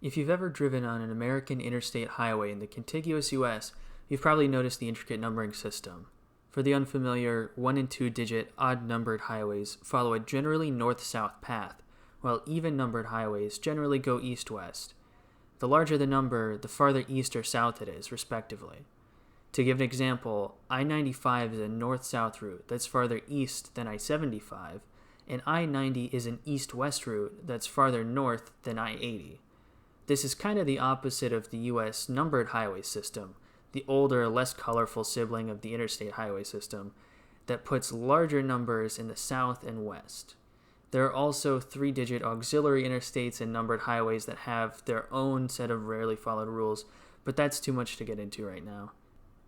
If you've ever driven on an American interstate highway in the contiguous U.S., you've probably noticed the intricate numbering system. For the unfamiliar, 1 and 2 digit odd-numbered highways follow a generally north-south path, while even-numbered highways generally go east-west. The larger the number, the farther east or south it is, respectively. To give an example, I-95 is a north-south route that's farther east than I-75, and I-90 is an east-west route that's farther north than I-80. This is kind of the opposite of the U.S. numbered highway system, the older, less colorful sibling of the interstate highway system, that puts larger numbers in the south and west. There are also 3-digit auxiliary interstates and numbered highways that have their own set of rarely followed rules, but that's too much to get into right now.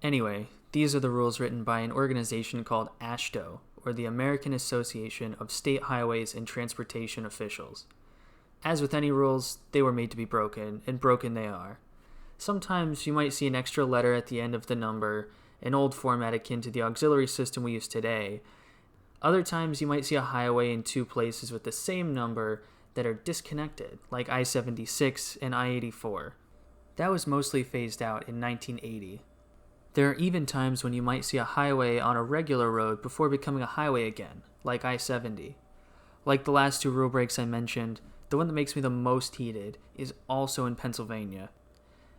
Anyway, these are the rules written by an organization called AASHTO, or the American Association of State Highways and Transportation Officials. As with any rules, they were made to be broken, and broken they are. Sometimes you might see an extra letter at the end of the number, an old format akin to the auxiliary system we use today. Other times you might see a highway in 2 places with the same number that are disconnected, like I-76 and I-84. That was mostly phased out in 1980. There are even times when you might see a highway on a regular road before becoming a highway again, like I-70. Like the last 2 rule breaks I mentioned, the one that makes me the most heated is also in Pennsylvania.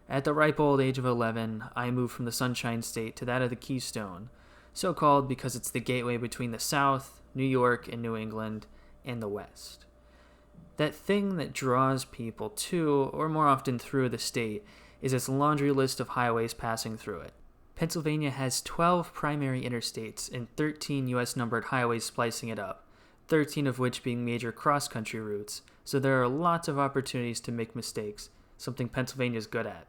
At the ripe old age of 11, I moved from the Sunshine State to that of the Keystone, so called because it's the gateway between the South, New York and New England, and the West. That thing that draws people to, or more often through, the state is its laundry list of highways passing through it. Pennsylvania has 12 primary interstates and 13 U.S. numbered highways splicing it up, 13 of which being major cross-country routes, so there are lots of opportunities to make mistakes, something Pennsylvania's good at.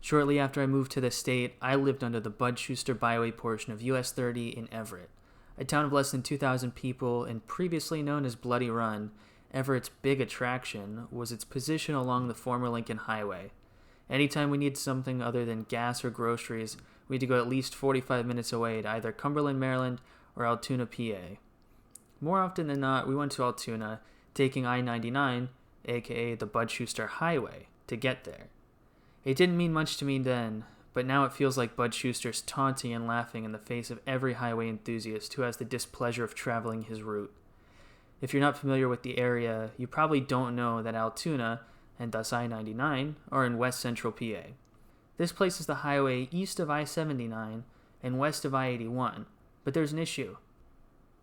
Shortly after I moved to the state, I lived under the Bud Shuster byway portion of US 30 in Everett. A town of less than 2,000 people and previously known as Bloody Run, Everett's big attraction was its position along the former Lincoln Highway. Anytime we needed something other than gas or groceries, we had to go at least 45 minutes away to either Cumberland, Maryland, or Altoona, PA. More often than not, we went to Altoona, taking I-99, aka the Bud Shuster Highway, to get there. It didn't mean much to me then, but now it feels like Bud Shuster's taunting and laughing in the face of every highway enthusiast who has the displeasure of traveling his route. If you're not familiar with the area, you probably don't know that Altoona, and thus I-99, are in west central PA. This places the highway east of I-79 and west of I-81, but there's an issue.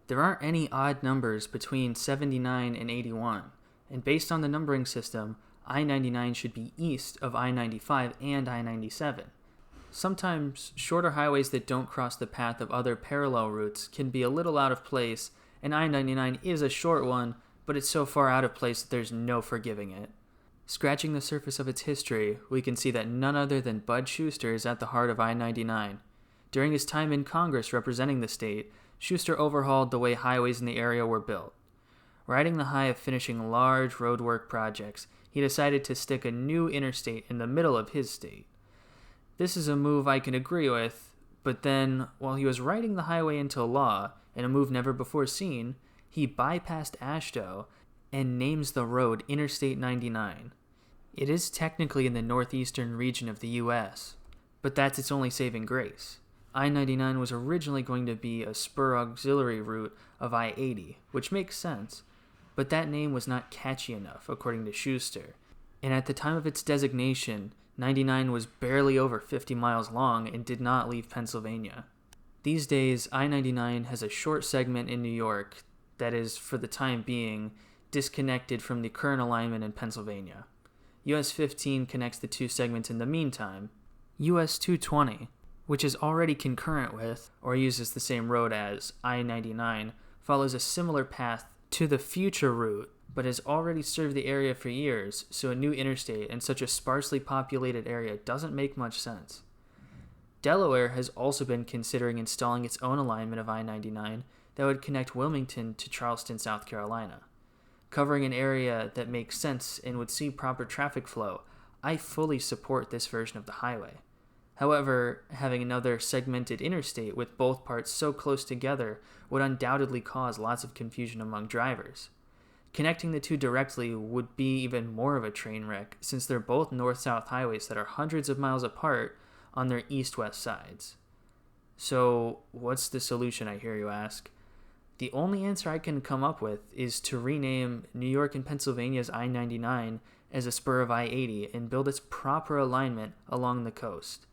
There aren't any odd numbers between 79 and 81, and based on the numbering system, I-99 should be east of I-95 and I-97. Sometimes, shorter highways that don't cross the path of other parallel routes can be a little out of place, and I-99 is a short one, but it's so far out of place that there's no forgiving it. Scratching the surface of its history, we can see that none other than Bud Shuster is at the heart of I-99. During his time in Congress representing the state, Shuster overhauled the way highways in the area were built. Riding the high of finishing large roadwork projects, he decided to stick a new interstate in the middle of his state. This is a move I can agree with, but then, while he was writing the highway into law, in a move never before seen, he bypassed AASHTO and names the road Interstate 99. It is technically in the northeastern region of the U.S., but that's its only saving grace. I-99 was originally going to be a spur auxiliary route of I-80, which makes sense, but that name was not catchy enough, according to Shuster, and at the time of its designation, 99 was barely over 50 miles long and did not leave Pennsylvania. These days, I-99 has a short segment in New York that is, for the time being, disconnected from the current alignment in Pennsylvania. US 15 connects the 2 segments in the meantime. US 220, which is already concurrent with, or uses the same road as, I-99, follows a similar path to the future route, but has already served the area for years, so a new interstate in such a sparsely populated area doesn't make much sense. Delaware has also been considering installing its own alignment of I-99 that would connect Wilmington to Charleston, South Carolina. Covering an area that makes sense and would see proper traffic flow, I fully support this version of the highway. However, having another segmented interstate with both parts so close together would undoubtedly cause lots of confusion among drivers. Connecting the two directly would be even more of a train wreck, since they're both north-south highways that are hundreds of miles apart on their east-west sides. So, what's the solution, I hear you ask? The only answer I can come up with is to rename New York and Pennsylvania's I-99 as a spur of I-80 and build its proper alignment along the coast.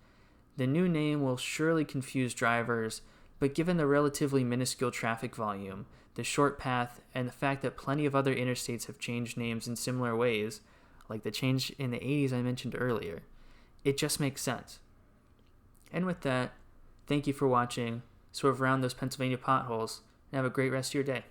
The new name will surely confuse drivers, but given the relatively minuscule traffic volume, the short path, and the fact that plenty of other interstates have changed names in similar ways, like the change in the 80s I mentioned earlier, it just makes sense. And with that, thank you for watching. Swerve around those Pennsylvania potholes, and have a great rest of your day.